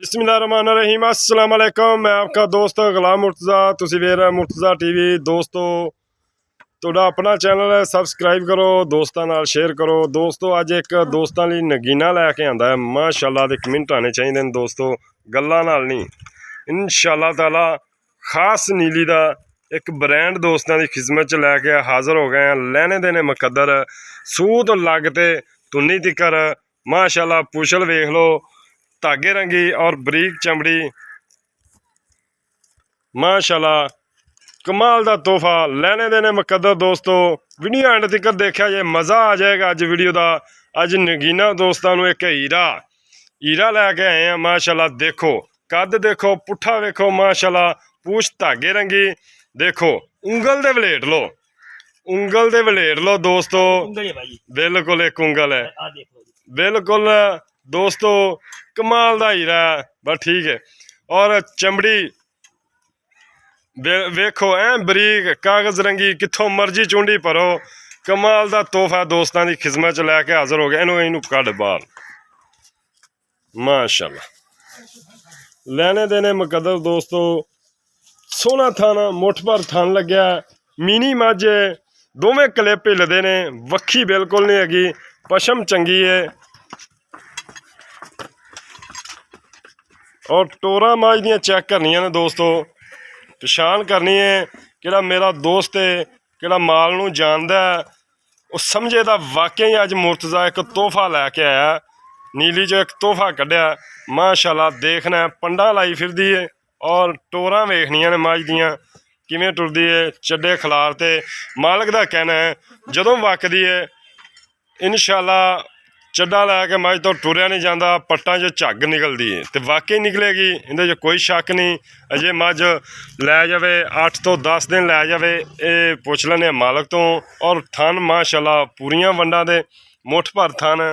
बिस्मिल्लाहिर्रहमानिर्रहीम अस्सलाम वालेकुम। मैं आपका दोस्त गुलाम मुर्तज़ा, तुसी वेख रहे मुर्तज़ा टीवी। दोस्तों तुहाडा अपना चैनल है, सबसक्राइब करो, दोस्तों नाल शेयर करो। दोस्तों अज एक दोस्तों लई नगीना लैके आंदा है माशाअल्लाह दे कमेंट आने चाहिए दोस्तों, गल्लां नाल नहीं। इंशाअल्लाह ताला खास नीली दा एक ब्रांड दोस्तों की खिदमत च लैके हाज़र हो गए हैं। लैने देने मुकद्दर सूत लगते तुन्नी तिकर माशाअल्लाह पुछल वेख लो, धागे रंगी और बरीक चमड़ी माशाअल्लाह कमाल दा तोहफा लैने देने मुकद्दर। दोस्तों वीडियो एंड तक देखा जे मज़ा आ जाएगा अज वीडियो का। अज नगीना दोस्तों एक हीरा लैके आए हैं माशाअल्लाह। देखो कद देखो, पुट्ठा वेखो माशाअल्लाह, पूछ धागे रंगी देखो, उंगल दे वलेट लो, उंगल दे वलेट लो दोस्तों, बिल्कुल एक उंगल है, बिल्कुल दोस्तों कमाल दा हीरा है, बस ठीक है। और चमड़ी वेखो बरीक कागज रंगी, कितों मर्जी चूंडी भरो, कमाल दा तोहफा दोस्तों की खिदमत च लैके हाज़र हो गया। इनू कड़ बाहर माशाअल्लाह लैने देने मुकद्दर। दोस्तों सोहना थाना मुठ भर थन लग्या, मिनी मझ दोवें क्लिप हिलदे ने, वक्खी बिल्कुल नहीं हैगी, पशम चंगी है। और टोरा मझ दियां चेक करनियां ने दोस्तों, पछाण करनी है कि मेरा दोस्त है कि माल नूं जानदा है, वो समझे दा वाकई अज मुर्तज़ा एक तोहफा लैके आया, नीली जो एक तोहफा कढ़िया माशाअल्लाह। देखना पंडा लाई फिरदी है और टोरा वेखनियां ने मझ दियां किवें टुरदी है, चड्डे खलार ते मालक दा कहना है जदों वकदी है इंशाअल्लाह चड्डा लैके मझ तो टुरया नहीं जाता, पट्टां च झग निकलती है तो वाकई निकलेगी, इहदे कोई शक नहीं। अजे मझ लै जाए 8 तो 10 दिन लै जाए, ये पुछ लैने मालक तो। और थन माशाअल्लाह पूरियां वंडां दे, मुठ भर थन,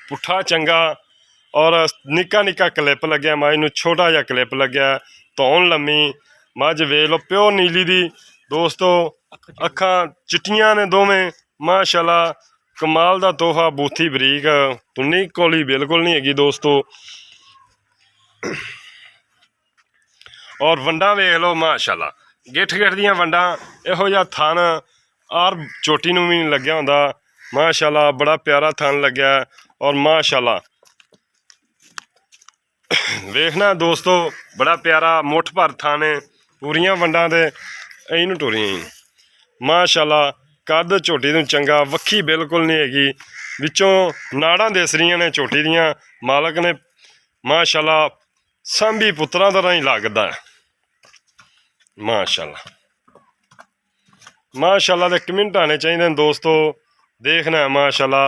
पुट्ठा चंगा और निक्का निक्का क्लिप लग्या मझ नूं, छोटा जिहा क्लिप लग्या, धौन लम्मी मझ वेख लो प्योर नीली दी दोस्तों। अखां चिट्टियां ने दोवें माशाअल्लाह, कमाल दा तोहफा, बूथी बरीक, तुन्नी कोली बिल्कुल नहीं हैगी दोस्तों। और वंडा वेख लो माशाअल्लाह, गिठ दियां वंडा, इहो जिहा थन और चोटी नूं भी नहीं लग्या हुंदा माशाअल्लाह, बड़ा प्यारा थन लग्या। और माशाअल्लाह वेखना दोस्तों बड़ा प्यारा मुठ भर थन है, पूरियां वंडा दे इनू टुरियां माशाअल्लाह। कद झोटी तू चंगा, वक्खी बिल्कुल नहीं हैगी, विचों नाड़ां दिस रहियां ने झोटी दियां, मालक ने माशाअल्लाह सांभी पुत्तरां तरह ही लगदा है माशाअल्लाह। माशाअल्लाह दे कमेंट आने चाहिए दोस्तों, देखना है माशाअल्लाह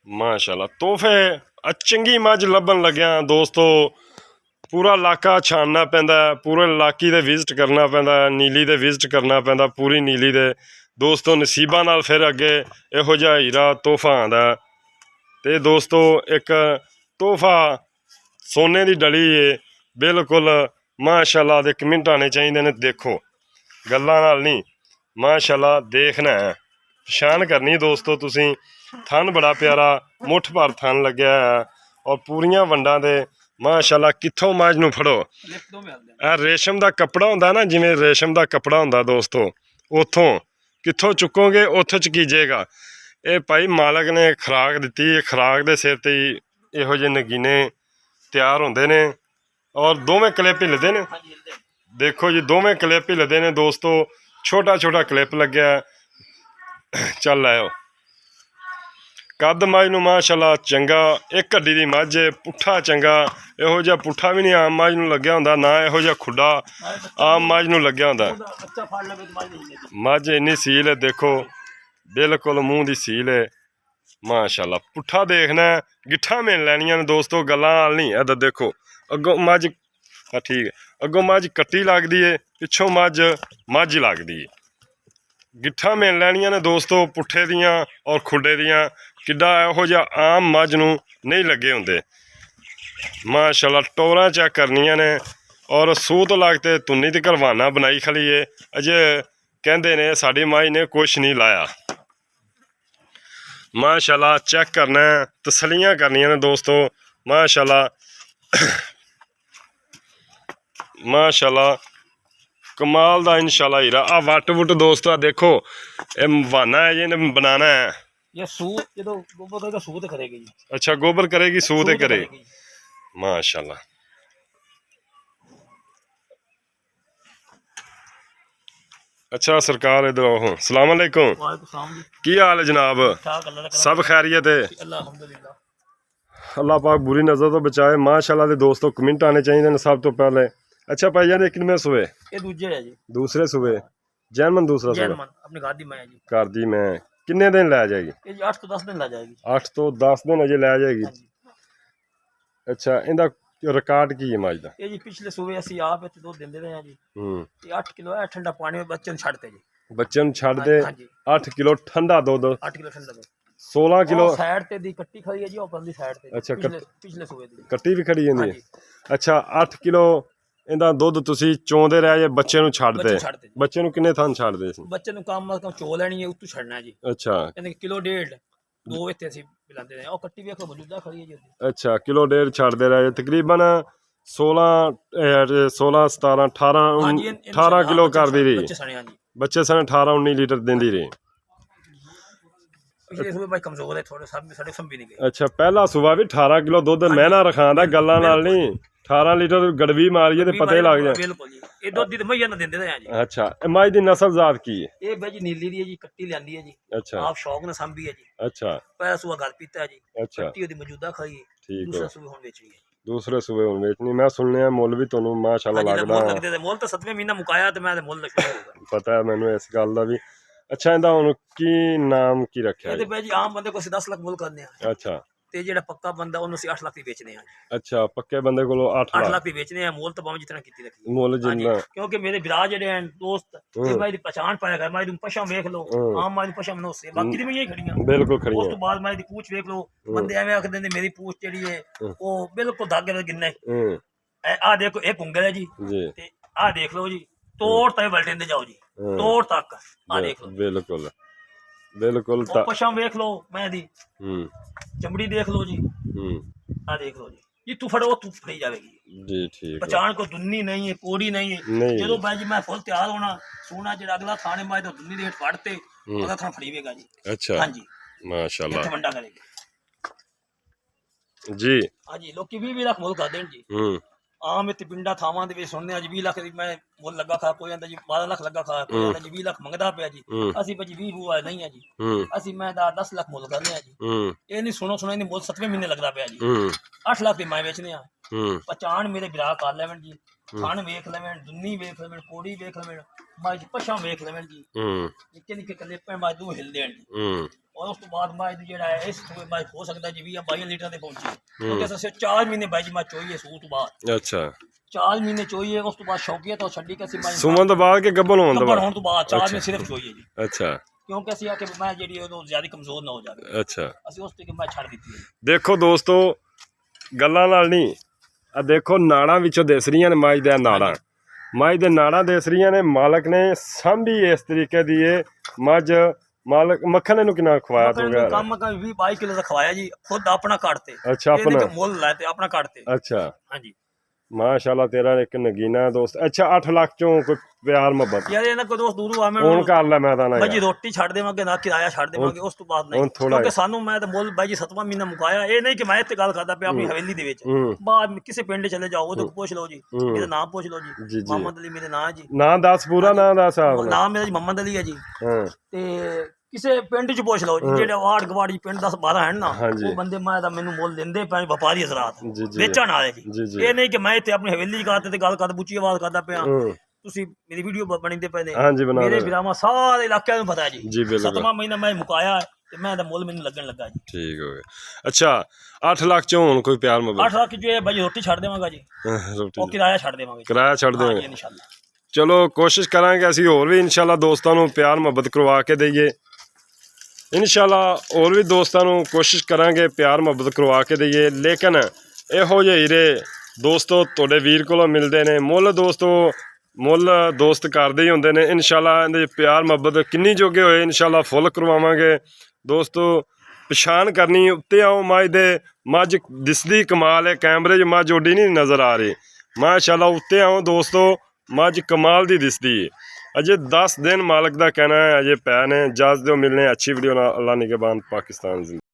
माशाअल्लाह। तोहफे चंगी मझ लभन लग्या दोस्तों, पूरा इलाका छानना पैंदा, पूरे इलाके दे विजिट करना पैंदा, नीली दे विजिट करना पैंदा, पूरी नीली दे दोस्तों। नसीबां नाल फिर अगे इहो जिहा हीरा तोहफा आंदा ते दोस्तों, एक तोहफा सोने की डली है बिल्कुल माशाअल्लाह। दे कमेंट आने चाहिए ने, देखो गल्लां नाल नहीं माशाअल्लाह, देखना है पछाण करनी दोस्तों तुसीं। थन बड़ा प्यारा मुठ भर थन लग्या है और पूरियां वंडां दे माशाअल्लाह। कित्थों मझ नूं फड़ो, रेशम का कपड़ा हुंदा ना, जिवें रेशम का कपड़ा हुंदा दोस्तों, उथों कित्थों चुकोगे उत्थों च कीजेगा। ये भाई मालक ने खुराक दित्ती, खुराक दे सिर ते इहो जिहे नगीने तैयार होंदे ने। और दोवें क्लिप हिलदे ने, देखो जी दोवें क्लिप हिलदे ने दोस्तों, छोटा छोटा क्लिप लग्या। चल आयो कद मझ नूं माशाअल्लाह चंगा, एक हड्डी दी मझ, पुट्ठा चंगा, इहो जिहा पुट्ठा भी नहीं आम मझ नूं लग्या हुंदा, ना इहो जिहा खुड्डा आम मझ नूं लग्या हुंदा। मझ इन्नी सील है देखो, बिल्कुल मूँह दी सील है माशाअल्लाह। पुट्ठा देखना है, गिट्ठा मिल लैनियां ने दोस्तों, गल्लां नाल नहीं। इधर देखो अगों मझ ठीक है, अगों मझ कट्टी लगदी है, पिछों मझ लगदी है, गिट्ठा मिल लैनियां ने दोस्तों पुट्ठे दियां और खुड्डे दियां। किड्डा इहो जिहा आम मझ नूं नहीं लगे हुंदे माशाअल्लाह। टोरां चेक करनियां ने और सूत लगते तुन्नी ते करवाना बनाई खली है, अजे कहंदे ने साडी माई ने कुछ नहीं लाया। माशाल्लाह चेक करना है, तसलियां करनियां ने दोस्तों। माशाल्लाह माशाल्लाह कमाल दा इंशाल्लाह हीरा। आ वट वुट दोस्तों आ देखो, ये बहाना है जी बनाना है। ये सूत जो गोबर करेगा सूत करेगी जी। अच्छा गोबर करेगी सूत करे। करेगी। माशाल्लाह अच्छा सरकार इधर आओ। सलाम अलैकुम, वालेकुम सलाम जी। की हाल है जनाब? ठीक अल्लाह का सब खैरियत है? अल्हम्दुलिल्लाह। अल्लाह पाक बुरी नज़र तो बचाए। माशाल्लाह दे दोस्तों कमेंट आने चाहिए ने सब तो पहले। अच्छा भाई जान किनमें सुबह? ये दूजे है जी। दूसरे सुबह जैनमन दूसरा सुबह जैनमन अपनी गादी में है जी। कर दी मैं किन्ने दिन लै जाएगी? ये जी 8 तो 10 दिन ला जाएगी। 8 तो 10 दिन अजे लै जाएगी। हाँ जी। अच्छा इंदा रिकॉर्ड की है मज दा? ये जी पिछले सुबह असी आप इत्थे दूध देंदे रहे हैं जी। ये 8 किलो है ठंडा पानी में बच्चे छड़ते जी। बच्चे छड़ दे 8 किलो ठंडा दूध। 8 किलो ठंडा दूध 16 किलो साइड ते दी कट्टी खड़ी है जी ऊपर दी साइड ते। अच्छा पिछले सुबह दी कट्टी भी खड़ी है। अच्छा 8 किलो इंदा दुध तुसी चोंदे रह जे बच्चे नु छड़दे? बच्चे नु किन्ने थन छड़दे सी? बच्चे नु कम चो लेनी है उतू छड़ना है जी। अच्छा यानी किलो डेढ़ दो इत्थे असी पिलांदे रहे। ओ कट्टी वेख लो मौजूदा खड़ी है जी। अच्छा किलो डेढ़ छड़दे रह तकरीबन 16 17 18 किलो कर दी रही बच्चे सन 18 19 लीटर देंदी रही। कमजोर है थोड़े भी नहीं गए। अच्छा पहला सुबह भी 18 किलो दुध महना रखांदा गल्लां नाल नहीं 18 लीटर गड़वी मारिए ते पता ही लग जाए। बिल्कुल जी ये दुध दी मईया ना देंदे रहे जी। अच्छा मई दी नस्ल जात की है? ये भाई जी नीली दी है जी कट्टी लियांदी है जी। अच्छा आप शौक ना संभी है जी। अच्छा पहला सुबह घर पीता है जी। अच्छा कट्टी ओदी मौजूदा खड़ी है। ठीक दूसरा सुबह हुन बेचनी है। दूसरे सुबह हुन बेचनी। मैं सुनने मोल भी तन्नू माशाल्लाह लगदा मोल लगदे मोल तो 7वें महीना मुकाया ते मैं मोल शुरू हो गया। पता है मैनू इस गल दा भी। अच्छा इंदा हुन की नाम की रखया है? ये भाई जी आम बंदे को 10 लाख मोल करने हैं। अच्छा ते जेड़ा पक्का बंदा ओनु 8 लाख दी बेचने हैं। अच्छा पक्के बंदे को 8 लाख दी बेचने हैं। मोल तो बाम जितना कीती रखी मोल जितना क्योंकि मेरे बिराज जेडे हैं दोस्त ये भाई दी पहचान पाया कर मैं तुम पशा देख लो आम मारी पशा मनो से बाकी दी मैं यही खड़ियां बिल्कुल खड़ी उस तो बाद मैं दी पूछ देख लो बंदे एवें आखदे ने मेरी पूछ जेडी है वो बिल्कुल धागे दे गिन्ने आ देखो एक उंगल है जी ते आ देख लो जी तोड़ तय बल्टे दे जाओ जी तोड़ तक आ देख लो बिल्कुल बिल्कुल पशा देख लो मैं दी चमड़ी देख लो जी आ देख लो जी ये तू फड़ो तू फड़ी जाएगी जी। ठीक पहचान को दुन्नी नहीं है कोड़ी नहीं है जो भाई जी मैं फुल तैयार होना सोना जेड़ा अगला खाने में तो दुन्नी रेट फड़ते अगला खाना फड़ीवेगा जी। अच्छा हां जी माशाल्लाह मंडा करेगा जी। हां जी लोग 20 लाख मोल कर देन जी। आम इतने पिंडा थावां दे विच सुनने अज 20 लाख मैं मुल लगा खा कोई आंदा जी 12 लाख लगा खा कोई आंदा जी 20 लाख मंगदा पिया जी। असि भाई 20 बुआ नहीं है जी असि मैं 10 लाख मुल करने जी। ये नहीं सुनो सुनो नहीं मुल 7वें महीने लगदा पिया जी। 8 लाख दी मैं बेचने आ पहचान मेरे बिरा कर लेवन जी खान वेख लेवन दुन्नी वेख लेवन कोड़ी वेख लेवन मैं पछा वेख लेवन जी निक्के निक्के कलेपे मैं दू हिल देन जी। और उस तो बाद मैं जेड़ा है इस मैं हो सकदा जी 20-22 लीटर ते पहुंची क्योंकि अस 4 महीने भाई जी मैं चोईए सूत तो बाद। अच्छा 4 महीने चोईए उस तो बाद शौकियत और छड्डी के मैं सुमन तो बाद के गब्बल होन तो बाद 4 में सिर्फ चोईए जी। अच्छा क्योंकि असि आके मैं जेडी ओ ज्यादा कमजोर ना हो जावे। अच्छा असि उस ते मैं छड़ दित्ती है। देखो दोस्तों गल्लां नाल नहीं आ देखो नाड़ा विचों दिस रहीआं ने मज दे नाड़ा मज दे नाड़ा दिस रहीआं ने मालक ने सांभी इस तरीके दी मज मालक मक्खन इनू कितना खवाया तो गया कम 20-22 किलो दा खवाया जी खुद अपना काटते। अच्छा अपना मोल लाते अपना काटते। अच्छा हां जी माशाल्लाह तेरा एक नगीना दोस्त। अच्छा 8 लाख चों कोई प्यार मोहब्बत यार इना को दोस्त दूर आवे हुन कर ले मैं ना भाई रोटी छड़ देवांगे ना किराया छड़ देवांगे उस तो बाद नहीं क्योंकि सानू मैं तो मोल भाई जी 7वां महीना मुकाया ए नहीं कि मैं इत्ते गल करदा पे अपनी हवेली दे विच बाद किसी पिंड चले जाओ ओदे को पूछ लो जी मेरा नाम पूछ लो जी मोहम्मद अली मेरा नाम है जी। नाम दस पूरा नाम दस नाम मेरा जी मोहम्मद अली है जी। ते किसे पिंड च पूछ लो जेडे वार्ड गवाड़ी पिंड 10-12 है ना वो बंदे मैं दा मेनू मोल देंदे पे व्यापारी हजरात बेचण वाले जी। ये नहीं कि मैं इत्थे अपनी हवेली च ते गल कर बुची आवाज करदा पिया तुसी मेरी वीडियो बनिंदे पे ने मेरे बिरामा सारे इलाके नु पता है जी 7वां महीना मैं मुकाया ते मैं दा मोल मेनू लगन लगा जी। ठीक हो गया। अच्छा 8 लाख चों हुन कोई प्यार मोहब्बत 8 लाख जो है भाई रोटी छड़ देवांगा जी ओ किराया छड़ देवांगे किराया छड़ देवांगे इंशाल्लाह। चलो कोशिश करांगे असीं होर भी इंशाल्लाह दोस्तां नू प्यार मोहब्बत करवा के दईए इंशाल्लाह और भी दोस्तों कोशिश करांगे प्यार मोहब्बत करवा के दईए। लेकिन इहो जे हीरे दोस्तों तुहाडे वीर कोलों मिलते हैं मुल दोस्तों मुल दोस्त करदे ही हुंदे ने। इंशाल्लाह इहदे प्यार मोहब्बत किन्नी जोगे होए इंशाल्लाह फुल करवावांगे दोस्तों। ਪਛਾਣ ਕਰਨੀ ਉੱਤੇ ਆਓ ਮੱਝ ਦੇ। ਮੱਝ ਦਿਸਦੀ ਕਮਾਲ ਹੈ, ਕੈਮਰੇ 'ਚ ਮੱਝ ਓਡੀ ਨਹੀਂ ਨਜ਼ਰ ਆ ਰਹੀ। ਮਾਸ਼ਾਅੱਲਾ ਉੱਤੇ ਆਓ ਦੋਸਤੋ, ਮੱਝ ਕਮਾਲ ਦੀ ਦਿਸਦੀ ਹੈ। ਅਜੇ 10 ਦਿਨ ਮਾਲਕ ਦਾ ਕਹਿਣਾ ਹੈ ਅਜੇ ਪੈ ਨੇ। ਇਜਾਜ਼ਤ ਦਿਓ, ਮਿਲਨੇ ਅੱਛੀ ਵੀਡੀਓ ਨਾਲ। ਅੱਲਾ ਨਿਗहबान पाकिस्तान।